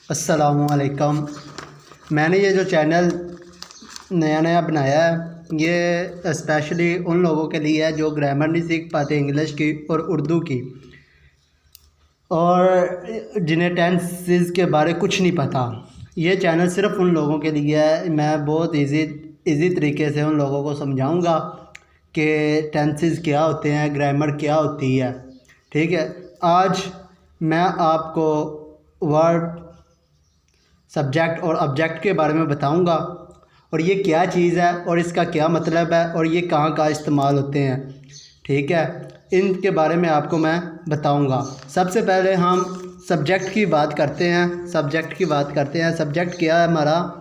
अस्सलामुअलैकुम। मैंने ये जो चैनल नया बनाया है ये स्पेशली उन लोगों के लिए है जो ग्रामर नहीं सीख पाते इंग्लिश की और उर्दू की, और जिन्हें टेंसेस के बारे कुछ नहीं पता। ये चैनल सिर्फ़ उन लोगों के लिए है। मैं बहुत इजी तरीके से उन लोगों को समझाऊंगा कि टेंसेस क्या होते हैं, ग्रामर क्या होती है। ठीक है, आज मैं आपको वर्ब, सब्जेक्ट और ऑब्जेक्ट के बारे में बताऊंगा, और ये क्या चीज़ है और इसका क्या मतलब है और ये कहाँ कहाँ इस्तेमाल होते हैं। ठीक है, इनके बारे में आपको मैं बताऊंगा। सबसे पहले हम सब्जेक्ट की बात करते हैं। सब्जेक्ट क्या है हमारा?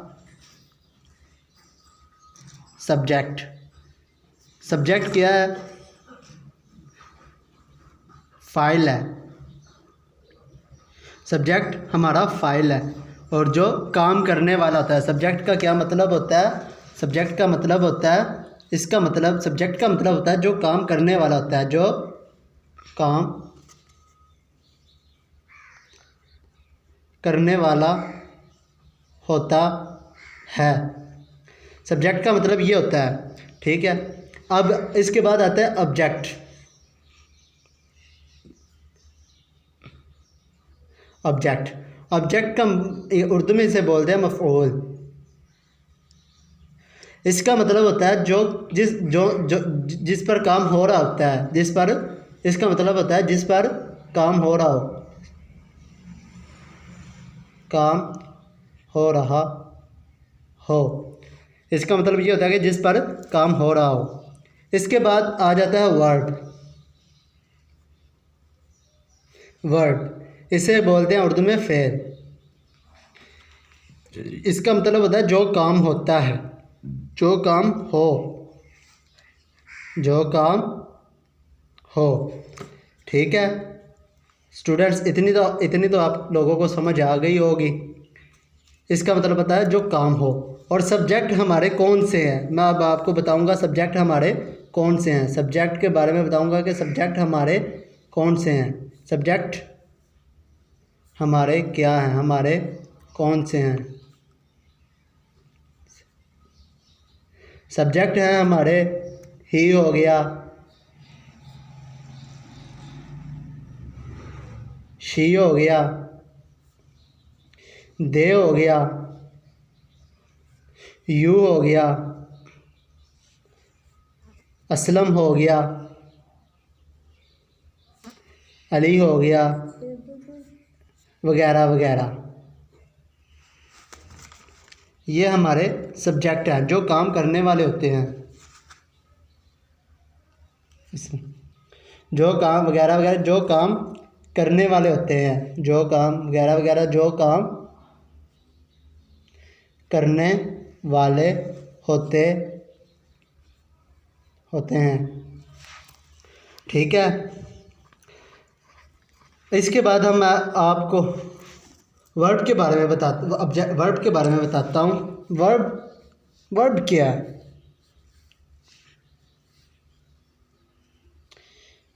सब्जेक्ट क्या है? फाइल है। सब्जेक्ट हमारा फाइल है और जो काम करने वाला होता है। सब्जेक्ट का क्या मतलब होता है? सब्जेक्ट का मतलब होता है, सब्जेक्ट का मतलब होता है जो काम करने वाला होता है, जो काम करने वाला होता है। सब्जेक्ट का मतलब ये होता है। ठीक है, अब इसके बाद आता है ऑब्जेक्ट। ऑब्जेक्ट का उर्दू में इसे बोलते हैं मफ़ऊल। इसका मतलब होता है जिस पर काम हो रहा होता है, इसका मतलब होता है जिस पर काम हो रहा हो, काम हो रहा हो। इसका मतलब ये होता है कि जिस पर काम हो रहा हो। इसके बाद आ जाता है वर्ब। इसे बोलते हैं उर्दू में फ़ेल। इसका मतलब होता है जो काम होता है, जो काम हो, जो काम हो। ठीक है स्टूडेंट्स, इतनी तो आप लोगों को समझ आ गई होगी। इसका मतलब होता है जो काम हो। और सब्जेक्ट हमारे कौन से हैं, मैं अब आपको बताऊंगा सब्जेक्ट हमारे कौन से हैं। सब्जेक्ट के बारे में बताऊंगा कि सब्जेक्ट हमारे कौन से हैं। सब्जेक्ट हमारे क्या हैं, हमारे कौन से हैं। सब्जेक्ट हैं हमारे ही हो गया, शी हो गया, दे हो गया, यू हो गया, असलम हो गया, अली हो गया, वगैरह वगैरह। ये हमारे सब्जेक्ट हैं जो काम करने वाले होते हैं। जो काम वगैरह वगैरह जो काम करने वाले होते हैं, जो काम वगैरह वगैरह जो काम करने वाले होते होते हैं। ठीक है, इसके बाद हम आपको वर्ब के बारे में वर्ब के बारे में बताता हूँ। वर्ब क्या है?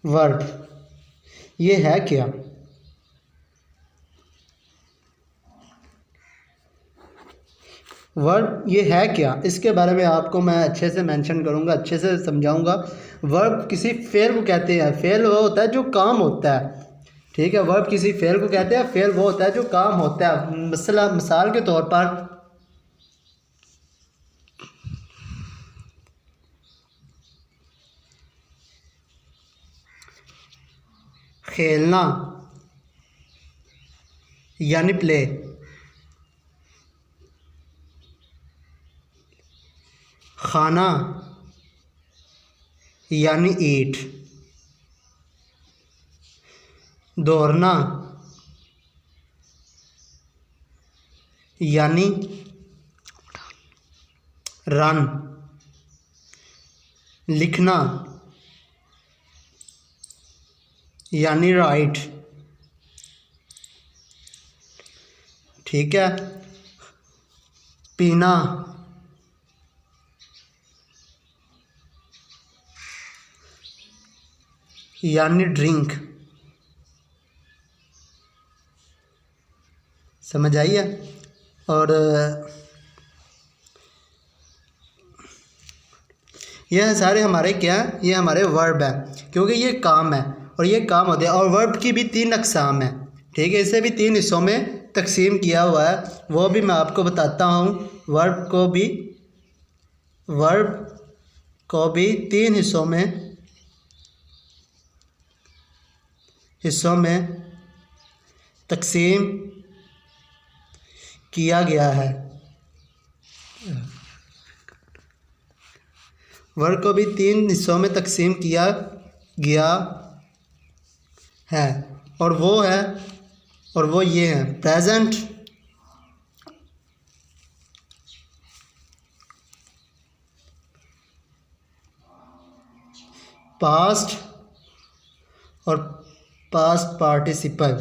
वर्ब ये है क्या? वर्ब ये है क्या, इसके बारे में आपको मैं अच्छे से मेंशन करूँगा, अच्छे से समझाऊँगा। वर्ब किसी फेल को कहते हैं। फेल वो होता है जो काम होता है। ठीक है, वर्ब किसी फेल को कहते हैं। फेल वो होता है जो काम होता है। मिसाल के तौर पर खेलना यानी प्ले, खाना यानी ईट, दौड़ना यानी रन, लिखना यानी राइट। ठीक है, पीना यानी ड्रिंक, समझ आई है। और यह सारे हमारे क्या हैं, ये हमारे वर्ब हैं, क्योंकि ये काम है और ये काम होते हैं। और वर्ब की भी 3 अक़साम है, ठीक है। इसे भी 3 हिस्सों में तकसीम किया हुआ है, वो भी मैं आपको बताता हूँ। वर्ब को भी 3 हिस्सों में तकसीम किया गया है। वर्ब को भी 3 हिस्सों में तकसीम किया गया है, और वो ये हैं: प्रेजेंट, पास्ट और पास्ट पार्टिसिपल।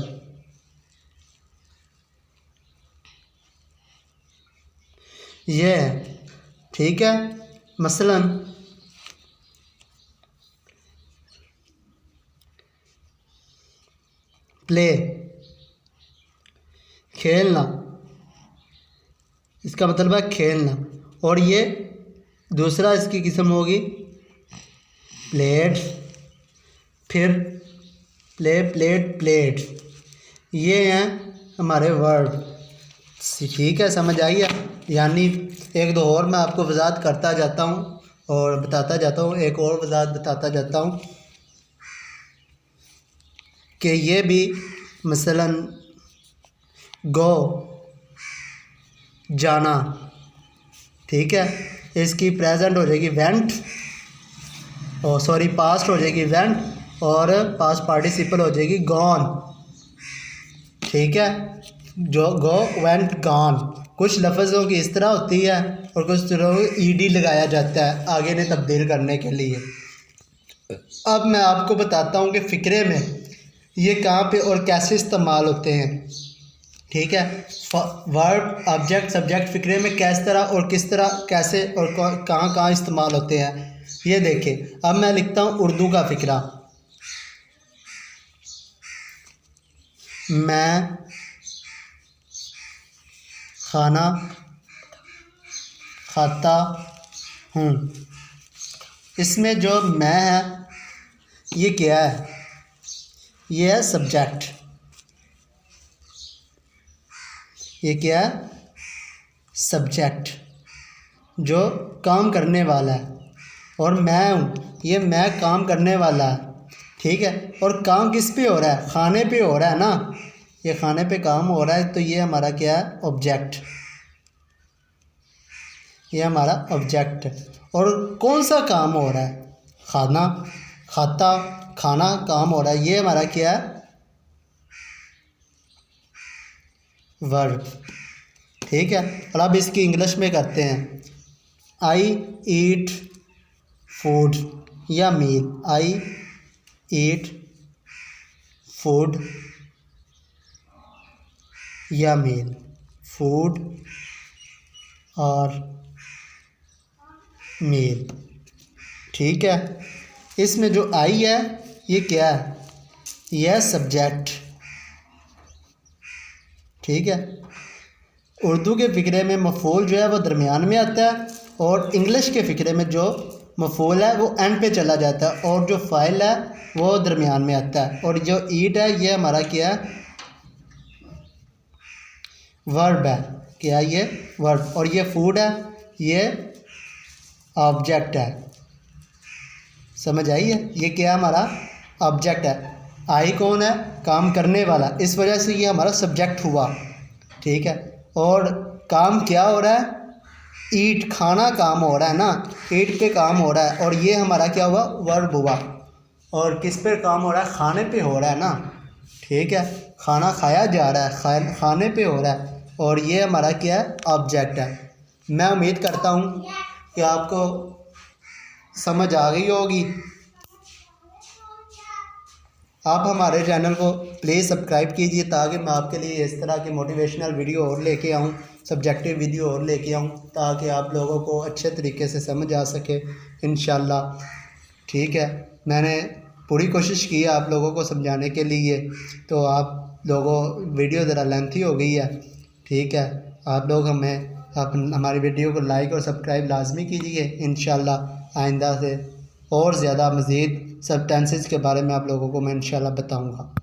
ये है, ठीक है। मसलन प्ले, खेलना, इसका मतलब है खेलना। और ये दूसरा इसकी किस्म होगी प्लेट, फिर प्ले, प्लेट, प्लेट। ये हैं हमारे वर्ड, ठीक है। समझ आई है। यानी एक दो और मैं आपको वजाहत करता जाता हूँ और बताता जाता हूँ, एक और वजाहत बताता जाता हूँ कि ये भी मसलन गो, जाना, ठीक है। इसकी प्रेजेंट हो जाएगी वेंट, और सॉरी पास्ट हो जाएगी वेंट, और पास्ट पार्टिसिपल हो जाएगी गॉन, ठीक है। जो गो, वेंट, गॉन, कुछ लफ्ज़ों की इस तरह होती है और कुछ तरह ईडी लगाया जाता है आगे ने तब्दील करने के लिए। अब मैं आपको बताता हूँ कि फ़िक्रे में ये कहाँ पे और कैसे इस्तेमाल होते हैं, ठीक है। वर्ब, ऑब्जेक्ट, सब्जेक्ट फ़िक्रे में किस तरह और किस तरह, कैसे और कहाँ कहाँ इस्तेमाल होते हैं, ये देखिए। अब मैं लिखता हूँ उर्दू का फ़िक्रा। मैं खाना खाता हूँ। इसमें जो मैं है ये क्या है, ये है सब्जेक्ट। ये क्या है, सब्जेक्ट, जो काम करने वाला है। और मैं हूँ, ये मैं काम करने वाला है, ठीक है। और काम किस पे हो रहा है, खाने पे हो रहा है ना, ये खाने पे काम हो रहा है, तो ये हमारा क्या है, ऑब्जेक्ट। ये हमारा ऑब्जेक्ट है। और कौन सा काम हो रहा है, खाना, खाता, खाना काम हो रहा है, ये हमारा क्या है, वर्ब, ठीक है। और अब इसकी इंग्लिश में करते हैं। आई ईट फूड या मील, आई ईट फूड या मील, फूड और मील, ठीक है। इसमें जो आई है ये क्या है, यह सब्जेक्ट, ठीक है। उर्दू के फ़िक्रे में मफ़ूल जो है वो दरमियान में आता है, और इंग्लिश के फ़िक्रे में जो मफ़ूल है वो एंड पे चला जाता है, और जो फ़ाइल है वो दरमियान में आता है। और जो ईट है ये हमारा क्या है, वर्ब है, क्या ये वर्ब। और ये फूड है, ये ऑब्जेक्ट है। समझ आई है, ये क्या हमारा ऑब्जेक्ट है। आई कौन है, काम करने वाला, इस वजह से ये हमारा सब्जेक्ट हुआ, ठीक है। और काम क्या हो रहा है, ईट, खाना काम हो रहा है ना, ईट पे काम हो रहा है, और ये हमारा क्या हुआ, वर्ब हुआ। और किस पे काम हो रहा है, खाने पे हो रहा है ना, ठीक है। खाना खाया जा रहा है, खाने पे हो रहा है, और ये हमारा क्या है, ऑब्जेक्ट है। मैं उम्मीद करता हूँ कि आपको समझ आ गई होगी। आप हमारे चैनल को प्लीज़ सब्सक्राइब कीजिए, ताकि मैं आपके लिए इस तरह की मोटिवेशनल वीडियो और लेके आऊँ, सब्जेक्टिव वीडियो और लेके आऊँ, ताकि आप लोगों को अच्छे तरीके से समझ आ सके इंशाल्लाह, ठीक है। मैंने पूरी कोशिश की है आप लोगों को समझाने के लिए, तो आप लोगों, वीडियो ज़रा लेंथी हो गई है, ठीक है, आप लोग हमारी वीडियो को लाइक और सब्सक्राइब लाजमी कीजिए। इंशाल्लाह आइंदा से और ज़्यादा मज़ीद सब टेंसेस के बारे में आप लोगों को मैं इंशाल्लाह बताऊँगा।